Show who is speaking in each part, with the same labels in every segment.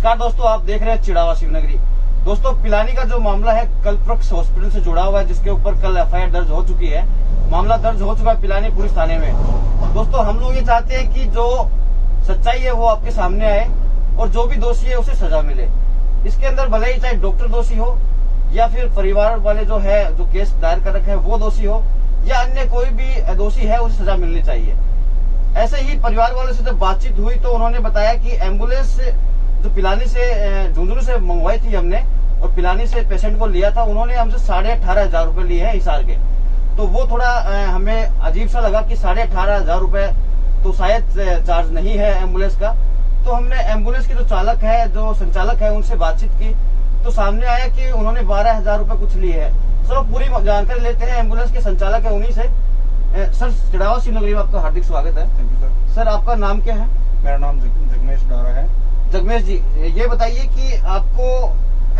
Speaker 1: नमस्कार दोस्तों, आप देख रहे हैं चिड़ावा शिवनगरी। दोस्तों, पिलानी का जो मामला है कल्पवृक्ष हॉस्पिटल से जुड़ा हुआ है, जिसके ऊपर कल एफआईआर दर्ज हो चुकी है। मामला दर्ज हो चुका है पिलानी पुलिस थाने में। दोस्तों, हम लोग ये चाहते हैं कि जो सच्चाई है वो आपके सामने आए और जो भी दोषी है उसे सजा मिले। इसके अंदर भले ही चाहे डॉक्टर दोषी हो या फिर परिवार वाले जो है जो केस दायर कर रखे हैं वो दोषी हो या अन्य कोई भी दोषी है, उसे सजा मिलनी चाहिए। ऐसे ही परिवार वालों से जब बातचीत हुई तो उन्होंने बताया कि एम्बुलेंस जो पिलानी से झुंझुनू से मंगवाई थी हमने और पिलानी से पेशेंट को लिया था, उन्होंने हमसे 18,500 रुपए लिए हैं हिसार के। तो वो थोड़ा हमें अजीब सा लगा कि 18,500 रुपए तो शायद चार्ज नहीं है एम्बुलेंस का। तो हमने एम्बुलेंस के जो चालक है, जो संचालक है, उनसे बातचीत की तो सामने आया कि उन्होंने 12,000 रुपए कुछ लिए है। चलो पूरी जानकारी लेते हैं, एम्बुलेंस के संचालक है उन्हीं से। सर, चिड़ावा शिवनगरी में आपका हार्दिक स्वागत है।
Speaker 2: Thank you sir.
Speaker 1: सर, आपका नाम क्या है?
Speaker 2: मेरा नाम जगमेश डारा है।
Speaker 1: जगमेश जी, ये बताइए कि आपको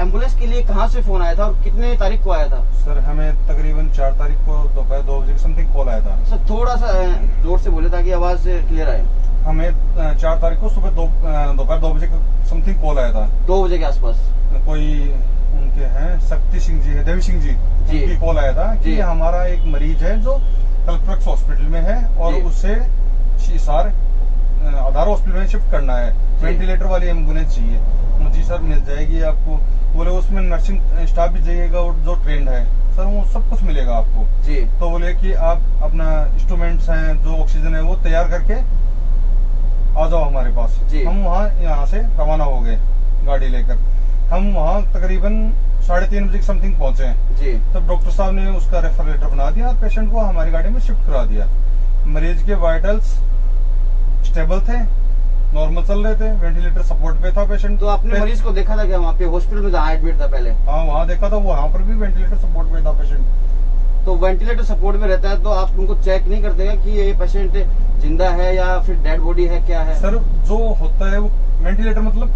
Speaker 1: एम्बुलेंस के लिए कहाँ से फोन आया था और कितने तारीख को आया था?
Speaker 2: सर, हमें तकरीबन 4 तारीख को दोपहर 2 बजे समथिंग कॉल आया था।
Speaker 1: सर, थोड़ा सा जोर से बोले ताकि आवाज क्लियर आए।
Speaker 2: हमें 4 तारीख को सुबह दोपहर 2 बजे समथिंग कॉल आया था।
Speaker 1: 2 बजे के आसपास कोई
Speaker 2: उनके हैं शक्ति सिंह जी है, देवी सिंह जी, उनकी कॉल आया था कि हमारा एक मरीज है जो कल्पवृक्ष हॉस्पिटल में है और उससे हिसार आधार हॉस्पिटल में शिफ्ट करना है, वेंटिलेटर वाली एम्बुलेंस चाहिए। जी सर, मिल जाएगी आपको। बोले उसमें नर्सिंग स्टाफ भी जाइएगा और जो ट्रेंड है सर वो सब कुछ मिलेगा आपको जी। तो बोले कि आप अपना इंस्ट्रूमेंट्स हैं, जो ऑक्सीजन है वो तैयार करके आ जाओ हमारे पास। हम वहाँ यहाँ से रवाना हो गए गाड़ी लेकर। हम वहाँ तकरीबन 3:30 बजे समथिंग पहुंचे जी। तब डॉक्टर साहब ने उसका रेफर लेटर बना दिया और पेशेंट को हमारी गाड़ी में शिफ्ट करा दिया। मरीज के वाइटल्स स्टेबल थे, नॉर्मल चल रहे थे, वेंटिलेटर सपोर्ट पे था पेशेंट। तो आपने मरीज को देखा था क्या वहाँ पे हॉस्पिटल में जहाँ एडमिट था पहले? हाँ, वहाँ देखा था, वहाँ पर भी वेंटिलेटर सपोर्ट पे था पेशेंट। तो वेंटिलेटर सपोर्ट में रहता है तो आप उनको चेक नहीं करते कि ये पेशेंट जिंदा है या फिर डेड बॉडी है, क्या है? सर, जो होता है वो वेंटिलेटर मतलब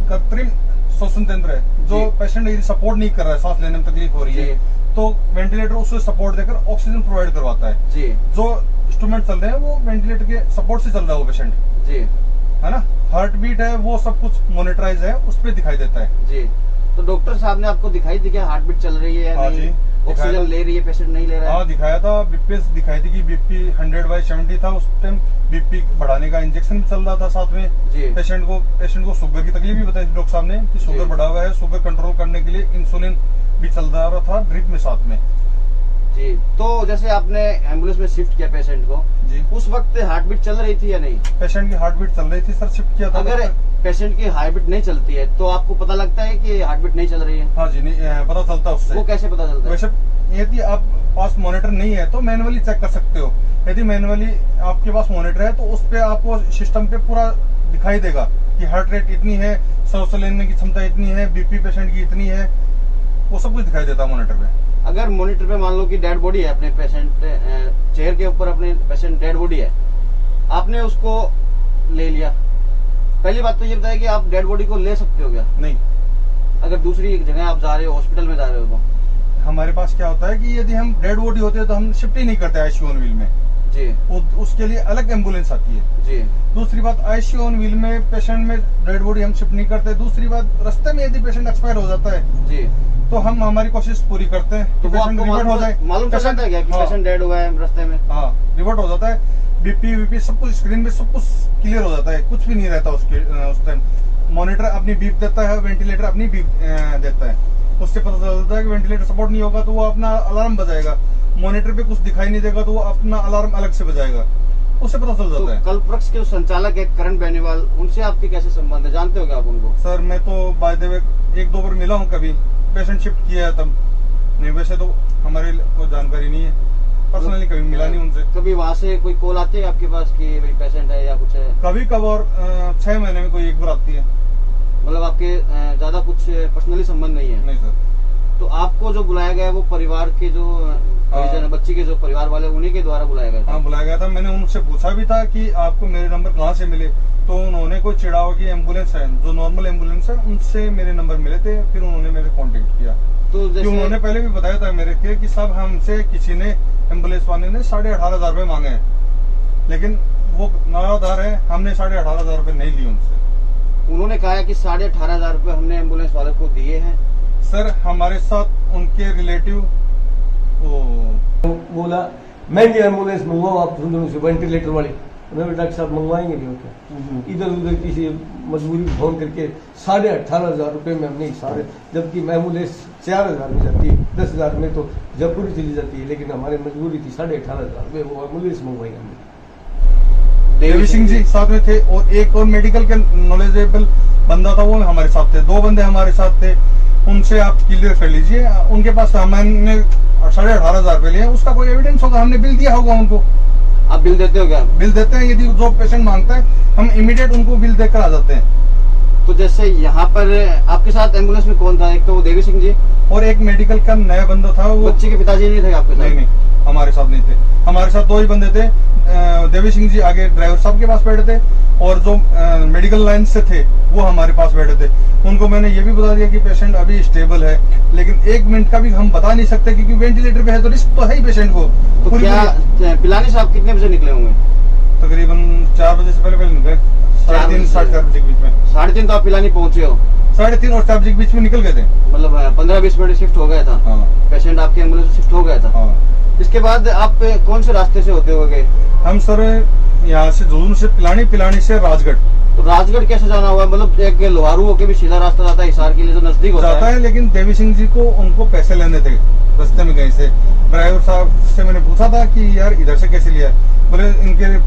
Speaker 2: कृत्रिम श्वसन तंत्र है, जो पेशेंट यदि सपोर्ट नहीं कर रहा है, सांस लेने में तकलीफ हो रही है, तो वेंटिलेटर उससे सपोर्ट देकर ऑक्सीजन प्रोवाइड करवाता है जी। जो इंस्ट्रूमेंट चल रहे हैं वो वेंटिलेटर के सपोर्ट से चल रहा है वो पेशेंट जी, है ना। हार्ट बीट है वो सब कुछ मॉनिटराइज है, उस पर दिखाई देता है जी। तो डॉक्टर साहब ने आपको दिखाई दी क्या हार्ट बीट चल रही है? हाँ जी, ऑक्सीजन ले रही है पेशेंट, नहीं ले रहा है? हाँ, दिखाया था। बीपी दिखाई थी कि बीपी 100/70 था। उस टाइम बीपी बढ़ाने का इंजेक्शन भी चल रहा था साथ में जी। पेशेंट को शुगर की तकलीफ भी बताई डॉक्टर साहब ने कि शुगर बढ़ा हुआ है, शुगर कंट्रोल करने के लिए इंसुलिन भी चल रहा था ड्रिप में साथ में जी। तो जैसे आपने एम्बुलेंस में शिफ्ट किया पेशेंट को जी, उस वक्त हार्ट बीट चल रही थी या नहीं? पेशेंट की हार्ट बीट चल रही थी सर, शिफ्ट किया था। अगर पेशेंट की हार्ट बीट नहीं चलती है तो आपको पता लगता है कि हार्ट बीट नहीं चल रही है? हाँ जी, नहीं पता चलता उससे। वो कैसे पता चलता है? वैसे यदि आप पास मॉनिटर नहीं है तो मैनुअली चेक कर सकते हो। यदि मैनुअली आपके पास मॉनिटर है तो उस पे आपको सिस्टम पे पूरा दिखाई देगा कि हार्ट रेट इतनी है, सांस लेने की क्षमता इतनी है, बीपी पेशेंट की इतनी है, वो सब कुछ दिखाई देता है मॉनिटर पे। अगर मॉनिटर पे मान लो कि डेड बॉडी है, अपने पेशेंट चेयर के ऊपर अपने पेशेंट डेड बॉडी है, आपने उसको ले लिया, पहली बात तो ये बताया कि आप डेड बॉडी को ले सकते हो क्या? नहीं। अगर दूसरी जगह आप जा रहे हो, हॉस्पिटल में जा रहे हो, तो हमारे पास क्या होता है कि यदि हम डेड बॉडी होते हैं तो हम शिफ्ट ही नहीं करते आईसीयू ऑन व्हील में जी। उसके लिए अलग एम्बुलेंस आती है जी। दूसरी बात, आईसीयू ऑन व्हील में पेशेंट में डेड बॉडी हम शिफ्ट नहीं करते। दूसरी बात, रास्ते में यदि पेशेंट एक्सपायर हो जाता है जी तो हम हमारी कोशिश पूरी करते हैं तो पेशेंट रिवर्ट हो जाए। मालूम चल जाता है क्या कि पेशेंट डेड हुआ है रास्ते में? हाँ, रिवर्ट हो जाता है। बीपी सब कुछ स्क्रीन पे सब कुछ क्लियर हो जाता है, कुछ भी नहीं रहता उसके उस टाइम। मॉनिटर अपनी बीप देता है, वेंटिलेटर अपनी बीप देता है, उससे पता चलता है कि वेंटिलेटर सपोर्ट नहीं होगा तो वो अपना अलार्म बजाएगा। मॉनिटर पे कुछ दिखाई नहीं देगा तो वो अपना अलार्म अलग से बजाएगा, उससे पता चल जाता है। कल्पवृक्ष के संचालक है करण बेनीवाल, उनसे आपके कैसे संबंध है, जानते हो क्या आप उनको? सर, मैं तो बाय द वे 1-2 बार मिला हूँ, कभी पेशेंट शिफ्ट किया है तब। नहीं, वैसे तो हमारी कोई जानकारी नहीं है, पर्सनली कभी मिला नहीं उनसे। कभी वहाँ से कोई कॉल आती है आपके पास कि भाई पेशेंट है या कुछ है? कभी कभार 6 महीने में कोई 1 बार आती है। मतलब आपके ज्यादा कुछ पर्सनली संबंध नहीं है? नहीं सर। तो आपको जो बुलाया गया है वो परिवार के जो बच्ची के जो परिवार वाले उन्हीं के द्वारा बुलाया गया था? हाँ, बुलाया गया था। मैंने उनसे पूछा भी था कि आपको मेरे नंबर कहाँ से मिले, तो उन्होंने कोई चिड़ावा की एम्बुलेंस है जो नॉर्मल एम्बुलेंस है उनसे मेरे नंबर मिले थे, फिर उन्होंने मेरे कांटेक्ट किया। तो जैसे उन्होंने पहले भी बताया था मेरे के कि सब हमसे किसी ने एम्बुलेंस वाले ने 18,500 रुपए मांगे हैं, लेकिन वो नारादार है, हमने 18,500 रुपए नहीं लिए उनसे।
Speaker 1: उन्होंने कहा है कि 18,500 रुपए हमने एम्बुलेंस वाले को दिए हैं।
Speaker 2: सर हमारे साथ उनके रिलेटिव
Speaker 3: बोला महंगी एम्बुलेंस मंगवाओ आप सुंदरों से, वेंटिलेटर वाली। उन्होंने डॉक्टर साहब मंगवाएंगे नहीं होता, इधर उधर किसी मजबूरी फोन करके 18,500 रुपए में हमने सारे, जबकि एम्बुलेंस 4,000 में जाती है, 10,000 में तो जयपुर चली जाती है, लेकिन हमारी मजबूरी थी 18,500 रुपए वो एम्बुलेंस मंगवाई हमने।
Speaker 2: देवी सिंह जी साथ में थे और एक और मेडिकल के नॉलेजेबल बंदा था, वो हमारे साथ थे। 2 बंदे हमारे साथ थे, उनसे आप क्लियर कर लीजिए। उनके पास हमने 18,500 रुपए लिए, उसका कोई एविडेंस होगा, हमने बिल दिया होगा उनको।
Speaker 1: आप बिल देते हो क्या?
Speaker 2: बिल देते हैं, यदि जो पेशेंट मांगता है हम इमीडिएट उनको बिल देकर आ जाते हैं।
Speaker 1: तो जैसे यहाँ पर आपके साथ एम्बुलेंस में कौन था? एक तो वो देवी सिंह जी
Speaker 2: और एक मेडिकल का नया बंदा था, वो
Speaker 1: बच्चे के पिताजी नहीं थे आपके साथ?
Speaker 2: नहीं, हमारे साथ नहीं थे। हमारे साथ 2 ही बंदे थे। देवी सिंह जी आगे ड्राइवर साहब के पास बैठे थे और जो मेडिकल लाइन से थे वो हमारे पास बैठे थे। उनको मैंने ये भी बता दिया कि पेशेंट अभी स्टेबल है, लेकिन 1 मिनट का भी हम बता नहीं सकते क्योंकि वेंटिलेटर पे है, तो रिस्क तो है ही पेशेंट को।
Speaker 1: तो क्या पिलानी साहब कितने बजे निकले होंगे?
Speaker 2: तकरीबन 4 बजे से पहले निकले, 3:30 साढ़े 4 बजे के बीच में।
Speaker 1: 3:30 तो आप पिलानी पहुंचे हो?
Speaker 2: 3:30 और 4 बजे के बीच में निकल गए थे।
Speaker 1: मतलब 15-20 मिनट शिफ्ट हो गया था?
Speaker 2: हाँ।
Speaker 1: पेशेंट आपके एम्बुलेंस शिफ्ट हो गया था?
Speaker 2: हाँ।
Speaker 1: इसके बाद आप कौन से रास्ते से होते हुए गए?
Speaker 2: हम सर यहाँ से जोधपुर से पिलानी से राजगढ़।
Speaker 1: तो राजगढ़ कैसे जाना हुआ? मतलब एक लोहारू होके भी सीधा रास्ता जाता है हिसार के लिए, जो नजदीक होता
Speaker 2: जाता है, लेकिन देवी सिंह जी को उनको पैसे लेने थे रास्ते में कहीं से। ड्राइवर साहब से मैंने पूछा था कि यार इधर से कैसे लिया, बोले इनके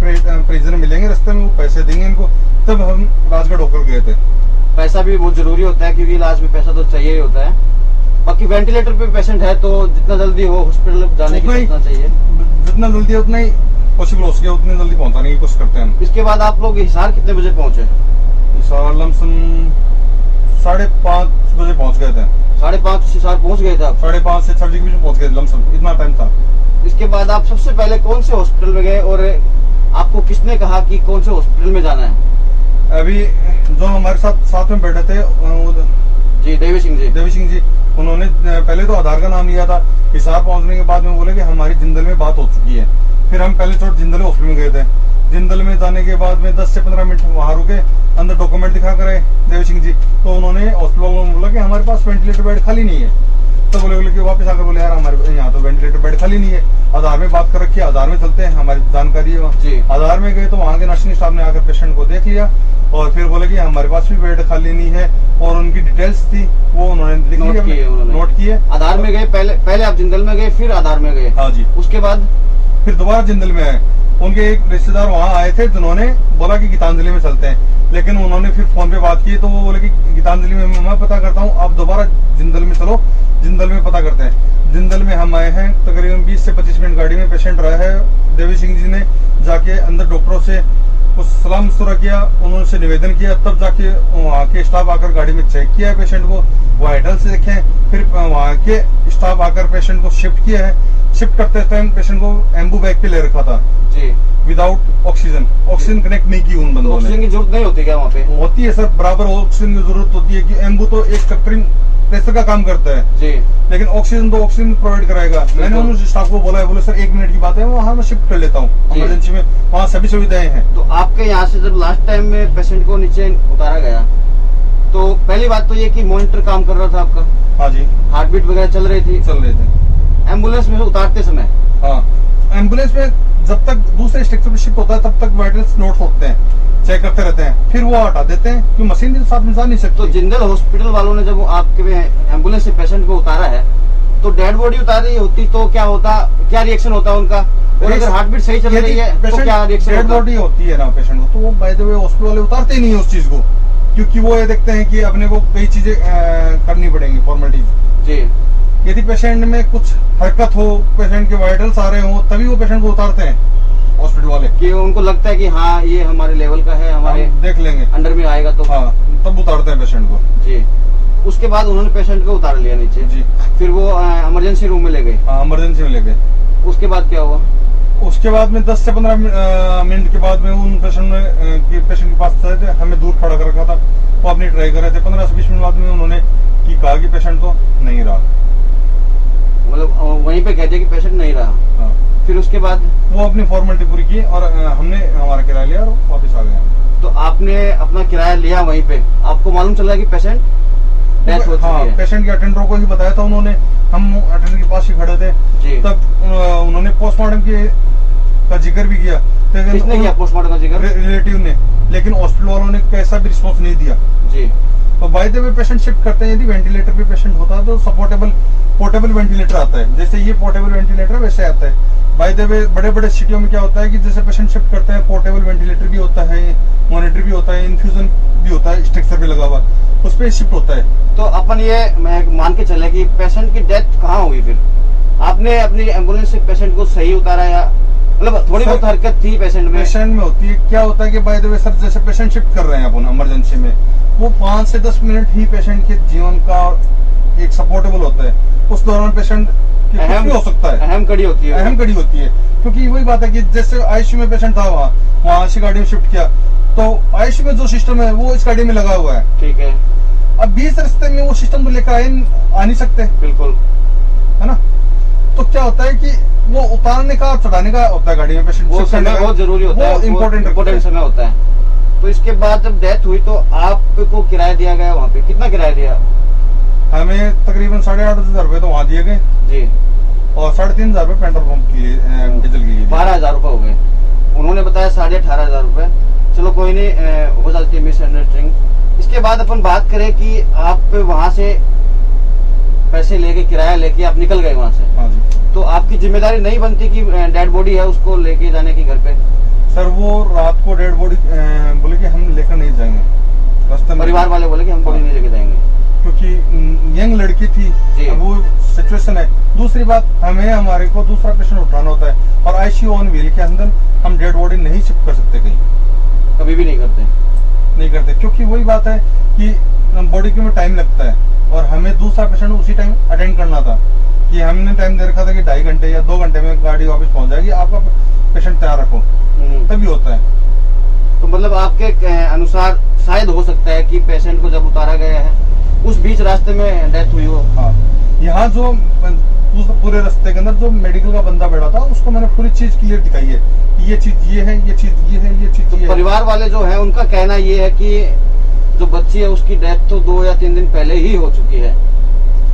Speaker 2: प्रिजन मिलेंगे रास्ते में, वो पैसे देंगे इनको। तब हम राजगढ़ होकर गए थे।
Speaker 1: पैसा भी बहुत जरूरी होता है क्योंकि इलाज में पैसा तो चाहिए ही होता है। बाकी वेंटिलेटर पे पेशेंट है तो जितना जल्दी हो हॉस्पिटल जाने की सोचना चाहिए।
Speaker 2: जितना जल्दी उतना ही पॉसिबल हो सके उतनी जल्दी पहुंचाने की कोशिश करते हैं हम।
Speaker 1: इसके बाद आप लोग हिसार कितने बजे पहुंचे?
Speaker 2: हिसार लमसम 5:30 बजे पहुंच गए थे।
Speaker 1: 5:30 हिसार पहुंच गए थे आप?
Speaker 2: 5:30 से 6 बजे के बीच में पहुंच गए लमसम, इतना टाइम था।
Speaker 1: इसके बाद आप सबसे पहले कौन से हॉस्पिटल में गए और आपको किसने कहा कि कौन से हॉस्पिटल में जाना है?
Speaker 2: अभी जो हमारे साथ में बैठे थे
Speaker 1: जी देवी सिंह जी,
Speaker 2: उन्होंने पहले तो आधार का नाम लिया था। हिसार पहुंचने के बाद में बोले कि हमारी जिंदल में बात हो चुकी है। फिर हम पहले छोड़ जिंदल हॉस्पिटल में गए थे। जिंदल में जाने के बाद में 10 से 15 मिनट वहां रुके, अंदर डॉक्यूमेंट दिखा कर आए देवी सिंह जी। तो उन्होंने हॉस्पिटल वालों ने बोला कि हमारे पास वेंटिलेटर बेड खाली नहीं है। तो बोले कि वापस आकर बोले यार हमारे यहाँ तो वेंटिलेटर बेड खाली नहीं है, आधार में बात कर रखी है, आधार में चलते हैं, हमारी जानकारी है वहाँ। आधार में गए तो वहाँ के नर्सिंग स्टाफ ने आकर पेशेंट को देख लिया और फिर बोले कि हमारे पास भी बेड खाली नहीं है, और उनकी डिटेल्स थी वो उन्होंने लिख ली, नोट किए।
Speaker 1: आधार में गए, पहले आप जिंदल में गए फिर आधार में गए? हाँ जी। उसके बाद
Speaker 2: फिर दोबारा जिंदल में आए। उनके एक रिश्तेदार वहाँ आए थे जिन्होंने बोला कि गीतांजलि में चलते हैं, लेकिन उन्होंने फिर फोन पे बात की तो वो बोले कि गीतांजलि में मैं पता करता हूँ, आप दोबारा जिंदल में चलो, जिंदल में पता करते हैं। जिंदल में हम आए हैं, तकरीबन 20 से 25 मिनट गाड़ी में पेशेंट रहा है। देवी सिंह जी ने जाके अंदर डॉक्टरों से कुछ सलाम मशुरा किया, उन्होंने निवेदन किया, तब जाके वहाँ के स्टाफ आकर गाड़ी में चेक किया पेशेंट को, वाइटल से देखे, फिर वहाँ के स्टाफ आकर पेशेंट को शिफ्ट किया है। शिफ्ट करते टाइम पेशेंट को एम्बू बैग पे ले रखा था जी, विदाउट ऑक्सीजन कनेक्ट नहीं की उन बंदों ने।
Speaker 1: ऑक्सीजन की जरूरत नहीं होती क्या वहाँ पे?
Speaker 2: होती है सर, बराबर ऑक्सीजन की जरूरत होती है कि एम्बू तो एक कटरिंग प्रेशर का काम करता है जी, लेकिन ऑक्सीजन तो ऑक्सीजन प्रोवाइड कराएगा। मैंने उन स्टाफ को बोला, बोले सर 1 मिनट की बात है, वहाँ मैं शिफ्ट कर लेता हूँ इमरजेंसी में, वहाँ सभी सुविधाएं हैं।
Speaker 1: तो आपके यहाँ से जब लास्ट टाइम में पेशेंट को नीचे उतारा गया तो पहली बात तो ये कि मॉनिटर काम कर रहा था आपका?
Speaker 2: हाँ जी।
Speaker 1: हार्ट बीट वगैरह चल रहे थे? एम्बुलेंस में उतारते समय?
Speaker 2: हाँ, एम्बुलेंस में जब तक दूसरे स्ट्रक्चर में शिफ्ट होता है तब तक वाइटल्स नोट होते हैं, चेक करते रहते हैं, फिर वो हटा देते हैं क्योंकि मशीन के साथ में जा नहीं सकते।
Speaker 1: तो जिंदल हॉस्पिटल वालों ने जब आपके एम्बुलेंस से पेशेंट को उतारा है तो डेड बॉडी उतारी होती तो क्या होता, क्या रिएक्शन होता उनका? और अगर हार्ट बीट सही चल रही है तो क्या रिएक्शन?
Speaker 2: डेड बॉडी होती है ना पेशेंट को, तो वो बाय द वे हॉस्पिटल वाले उतारते ही नहीं है उस चीज को, क्योंकि वो ये देखते हैं कि अपने को कई चीजें करनी पड़ेंगी फॉर्मेलिटीज जी। यदि पेशेंट में कुछ हरकत हो, पेशेंट के वाइटल्स आ रहे हो, तभी वो पेशेंट को उतारते हैं हॉस्पिटल वाले, कि
Speaker 1: उनको लगता है कि हाँ ये हमारे लेवल का है, हमारे
Speaker 2: देख लेंगे
Speaker 1: अंडर में आएगा तो
Speaker 2: हाँ, तब उतारते हैं पेशेंट को जी।
Speaker 1: उसके बाद उन्होंने पेशेंट को उतार लिया नीचे जी, फिर वो इमरजेंसी रूम में ले गए? हाँ, इमरजेंसी में ले गए। उसके बाद क्या हुआ?
Speaker 2: उसके बाद में 10 से 15 मिनट के बाद में उन पेशेंट के पास थे, हमें दूर खड़ा कर रखा था, वो अपनी ट्राई कर रहे थे। 15 से 20 मिनट बाद में उन्होंने कहा कि पेशेंट तो नहीं रहा,
Speaker 1: मतलब वहीं पे कह दिया कि पेशेंट नहीं रहा। हाँ। फिर उसके बाद
Speaker 2: वो अपनी फॉर्मेलिटी पूरी की और हमने हमारा किराया लिया और वापस आ गए।
Speaker 1: तो आपने अपना किराया लिया वहीं पे, आपको मालूम चला कि पेशेंट डेथ हो चुकी
Speaker 2: हाँ,
Speaker 1: है?
Speaker 2: पेशेंट के अटेंडर को ही बताया था उन्होंने, हम अटेंडर के पास ही खड़े थे
Speaker 1: जी।
Speaker 2: तब उन्होंने पोस्टमार्टम का जिक्र भी किया,
Speaker 1: किसने किया पोस्टमार्टम का जिक्र?
Speaker 2: रिलेटिव ने, लेकिन हॉस्पिटल वालों ने कैसा भी रिस्पॉन्स नहीं दिया।
Speaker 1: जी।
Speaker 2: तो by the way patient shift करते हैं, यदि वेंटिलेटर पे पेशेंट होता है तो पोर्टेबल वेंटिलेटर आता है, जैसे ये पोर्टेबल वेंटिलेटर वैसे आता है। बाय द वे बड़े बड़े सिटियों में क्या होता है कि जैसे पेशेंट शिफ्ट करते हैं, पोर्टेबल वेंटिलेटर भी होता है, मॉनिटर भी होता है, इन्फ्यूजन भी होता है, स्ट्रक्चर भी लगा हुआ, उस पर शिफ्ट होता है।
Speaker 1: तो अपन ये मान के चले कि पेशेंट की डेथ कहाँ हुई, फिर आपने अपनी एम्बुलेंस से पेशेंट को सही उतारा या मतलब थोड़ी बहुत हरकत थी पेशेंट में?
Speaker 2: पेशेंट में होती है, क्या होता है कि बाय द वे सर, जैसे पेशेंट शिफ्ट कर रहे हैं अपन इमरजेंसी में, वो 5 से 10 मिनट ही पेशेंट के जीवन का एक सपोर्टेबल होता है। उस दौरान पेशेंट की कुछ भी हो सकता है,
Speaker 1: अहम कड़ी होती है,
Speaker 2: अहम कड़ी होती है। क्योंकि वही बात है कि जैसे आईसीयू में पेशेंट था, वहां से गाड़ी में शिफ्ट किया, तो आईसीयू में जो सिस्टम है वो इस गाड़ी में लगा हुआ है।
Speaker 1: ठीक है।
Speaker 2: अब 20 रास्ते में वो सिस्टम तो लेकर आ नहीं सकते,
Speaker 1: बिल्कुल,
Speaker 2: है ना। तो क्या होता है कि वो उतारने का चढ़ाने का होता है गाड़ी में पेशेंट,
Speaker 1: वो समय बहुत जरूरी होता है, इम्पोर्टेंट समय होता है। तो इसके बाद जब डेथ हुई तो आपको किराया दिया गया वहाँ पे, कितना किराया दिया?
Speaker 2: हमें तकरीबन 8,500 रुपए तो वहाँ दिए गए
Speaker 1: जी,
Speaker 2: और 3,500 रुपए पेट्रोल पंप के लिए, डीजल के लिए
Speaker 1: 12,000 रुपए हो गए। उन्होंने बताया 18,500 रुपए। चलो कोई नहीं, हो जाती है मिसअंडरस्टैंडिंग। इसके बाद अपन बात करें कि आप वहाँ से पैसे लेके, किराया लेके आप निकल गए वहाँ से।
Speaker 2: हाँ जी।
Speaker 1: तो आपकी जिम्मेदारी नहीं बनती कि डेड बॉडी है उसको लेके जाने की घर पे?
Speaker 2: सर वो रात को डेड बॉडी बोले कि हम लेकर नहीं जाएंगे, रास्ते में
Speaker 1: परिवार वाले बोले कि हम बॉडी नहीं लेके जाएंगे,
Speaker 2: क्योंकि यंग लड़की थी, अब वो सिचुएशन है। दूसरी बात, हमें हमारे को दूसरा पेशेंट उठाना होता है, और आईसीयू ऑन व्हील के अंदर हम डेड बॉडी नहीं शिफ्ट कर सकते कहीं,
Speaker 1: कभी भी नहीं करते,
Speaker 2: क्योंकि वही बात है कि बॉडी के में टाइम लगता है, और हमें दूसरा पेशेंट उसी टाइम अटेंड करना था। कि हमने टाइम दे रखा था कि 2.5 घंटे या 2 घंटे में गाड़ी वापस पहुंच जाएगी, आपका पेशेंट तैयार रखो, तभी होता है।
Speaker 1: तो मतलब आपके अनुसार शायद हो सकता है कि पेशेंट को जब उतारा गया है उस बीच रास्ते में डेथ हुई हो।
Speaker 2: हाँ, यहाँ जो पूरे रास्ते के अंदर जो मेडिकल का बंदा बैठा था, उसको मैंने पूरी चीज क्लियर दिखाई है कि ये चीज ये है, ये चीज ये है, ये चीज ये है।
Speaker 1: परिवार वाले जो है उनका कहना ये है कि जो बच्ची है उसकी डेथ तो 2 या 3 दिन पहले ही हो चुकी है।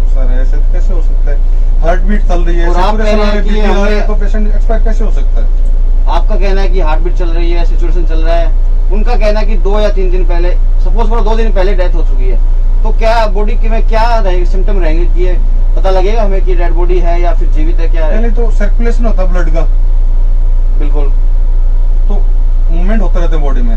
Speaker 2: सर ऐसे तो कैसे हो सकता है, हार्ट बीट चल रही है,
Speaker 1: और आप कह रहे हैं कि हमें
Speaker 2: तो पेशेंट एक्सपायर कैसे हो सकता है?
Speaker 1: आपका कहना है कि हार्ट बीट चल रही है, सिचुएशन चल रहा है, उनका कहना है कि 2 या 3 दिन पहले, सपोज करो 2 दिन पहले डेथ हो चुकी है, तो क्या बॉडी में क्या सिम्टम रहेंगे कि ये पता लगेगा हमें कि डेड बॉडी है या फिर जीवित है, क्या है?
Speaker 2: पहले तो सर्कुलेशन होता है ब्लड का,
Speaker 1: बिल्कुल,
Speaker 2: तो मूवमेंट होता रहता है बॉडी में,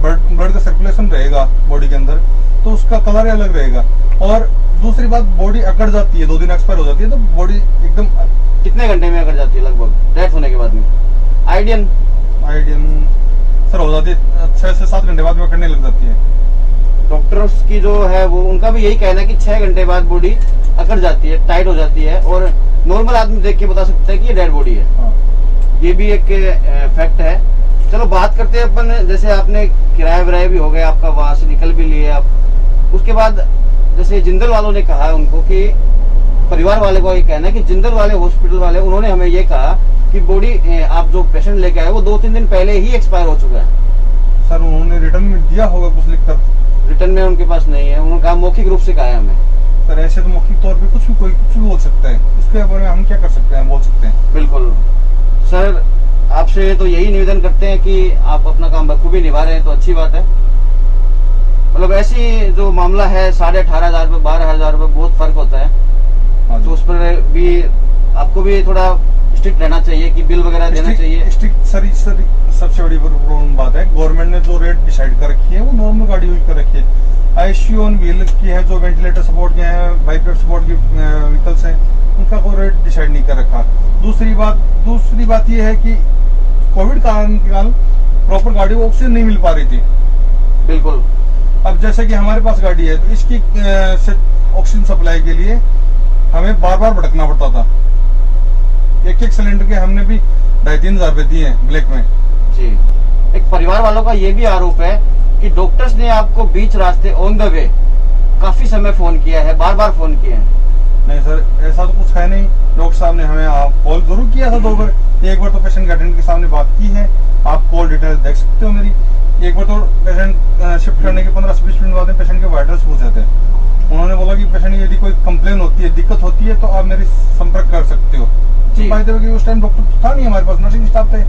Speaker 2: ब्लड का सर्कुलेशन रहेगा बॉडी के अंदर, तो उसका कलर अलग रहेगा। और दूसरी बात, बॉडी अकड़ जाती है, 2 दिन एक्सपायर हो जाती है, तो बॉडी एकदम
Speaker 1: कितने घंटे में अकड़ जाती है लगभग डेथ होने के बाद में? आइडियन
Speaker 2: सर हो जाती है 6 से 7 घंटे बाद में अकड़ने लग जाती है।
Speaker 1: डॉक्टर्स की जो है वो उनका भी यही कहना है कि 6 घंटे बाद बॉडी अकड़ जाती है, टाइट हो जाती है, और नॉर्मल आदमी देख के बता सकता है कि ये डेड बॉडी है।
Speaker 2: हाँ।
Speaker 1: ये भी एक फैक्ट है। चलो बात करते हैं अपन, जैसे आपने किराया विराया भी हो गया आपका, वहां से निकल भी लिए आप, उसके बाद जैसे जिंदल वालों ने कहा है उनको कि परिवार वाले को ये कहना है कि जिंदल वाले हॉस्पिटल वाले, उन्होंने हमें ये कहा कि बॉडी आप जो पेशेंट लेके आए वो 2-3 दिन पहले ही एक्सपायर हो चुका है।
Speaker 2: सर उन्होंने रिटर्न में दिया होगा कुछ लिखकर,
Speaker 1: रिटर्न में उनके पास नहीं है, उन्होंने कहा मौखिक रूप से कहा है हमें।
Speaker 2: सर ऐसे तो मौखिक तौर पे कोई कुछ भी बोल सकता है, इसके बारे में हम क्या कर सकते हैं, बोल सकते हैं।
Speaker 1: बिल्कुल सर, आपसे तो यही निवेदन करते हैं कि आप अपना काम बखूबी निभा रहे हैं तो अच्छी बात है। मतलब ऐसी जो मामला है 18,500 रुपए 12,000 रुपए बहुत फर्क होता है, तो उस पर भी आपको भी थोड़ा स्ट्रिक्ट रहना चाहिए कि बिल वगैरह देना चाहिए।
Speaker 2: स्ट्रिक्ट सर सबसे बड़ी प्रॉब्लम बात है, गवर्नमेंट ने जो रेट डिसाइड कर रखी है वो नॉर्मल गाड़ी हुई कर रखी है। आईसीयू ऑन व्हील की है, जो वेंटिलेटर सपोर्ट के हैं, बाइपेट सपोर्ट की व्हीकल्स हैं, उनका कोई रेट डिसाइड नहीं कर रखा। दूसरी बात ये है कि कोविड काल प्रॉपर गाड़ी को ऑक्सीजन नहीं मिल पा रही थी।
Speaker 1: बिल्कुल।
Speaker 2: अब जैसे कि हमारे पास गाड़ी है, तो इसकी ऑक्सीजन सप्लाई के लिए हमें बार बार भटकना पड़ता था। एक सिलेंडर के हमने भी 2,500-3,000 रुपए दिए हैं ब्लैक में।
Speaker 1: जी। एक परिवार वालों का ये भी आरोप है कि डॉक्टर्स ने आपको बीच रास्ते ऑन द वे काफी समय फोन किया है, बार बार फोन किए हैं,
Speaker 2: नहीं सर, ऐसा तो कुछ है नहीं। डॉक्टर साहब ने हमें कॉल जरूर किया था 2 बार। एक बार तो पेशेंट के अटेंडेंट के सामने बात की है, आप कॉल डिटेल्स देख सकते हो मेरी। एक बार तो पेशेंट शिफ्ट करने के 15 से 20 मिनट बाद में पेशेंट के वाइटल्स पूछे थे। उन्होंने बोला कि पेशेंट यदि कोई कंप्लेन होती है, दिक्कत होती है, तो आप मेरी संपर्क कर सकते हो। भाई देव कि उस टाइम डॉक्टर था नहीं हमारे पास, नर्सिंग स्टाफ थे।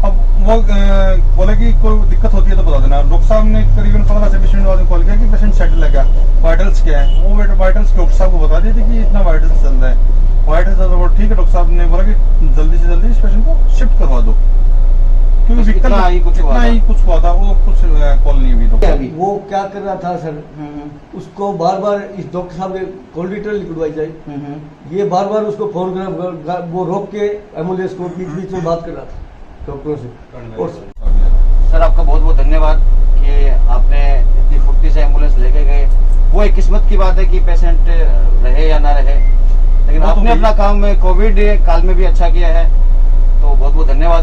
Speaker 2: अब वो बोले कि कोई दिक्कत होती है तो बता देना। डॉक्टर साहब ने करीबन 15 से 20 मिनट बाद में कॉल किया कि पेशेंट सेटल है क्या, वाइटल्स क्या है। वो वाइटल्स डॉक्टर साहब को बता दिए थे कि इतना वाइटल्स चल रहा है। वाइटल्स ठीक है, डॉक्टर साहब ने बोला कि जल्दी से जल्दी इस पेशेंट को शिफ्ट करवा दो, क्योंकि
Speaker 1: इतना ही कुछ
Speaker 2: हुआ था। वो कुछ कॉल नहीं हुई डॉक्टर।
Speaker 3: वो क्या कर रहा था सर, उसको बार बार इस डॉक्टर साहब ने कॉल डिटेल लिखवाई जाए, ये बार बार उसको फोन कर, वो रोक के एम्बुलेंस को बीच बीच में बात कर रहा था डॉक्टरों से। और
Speaker 1: सर आपका बहुत बहुत धन्यवाद कि आपने इतनी फुर्ती से एम्बुलेंस लेके गए। वो एक किस्मत की बात है कि पेशेंट रहे या ना रहे, लेकिन आपने अपना काम में कोविड काल में भी अच्छा किया है, तो बहुत बहुत धन्यवाद।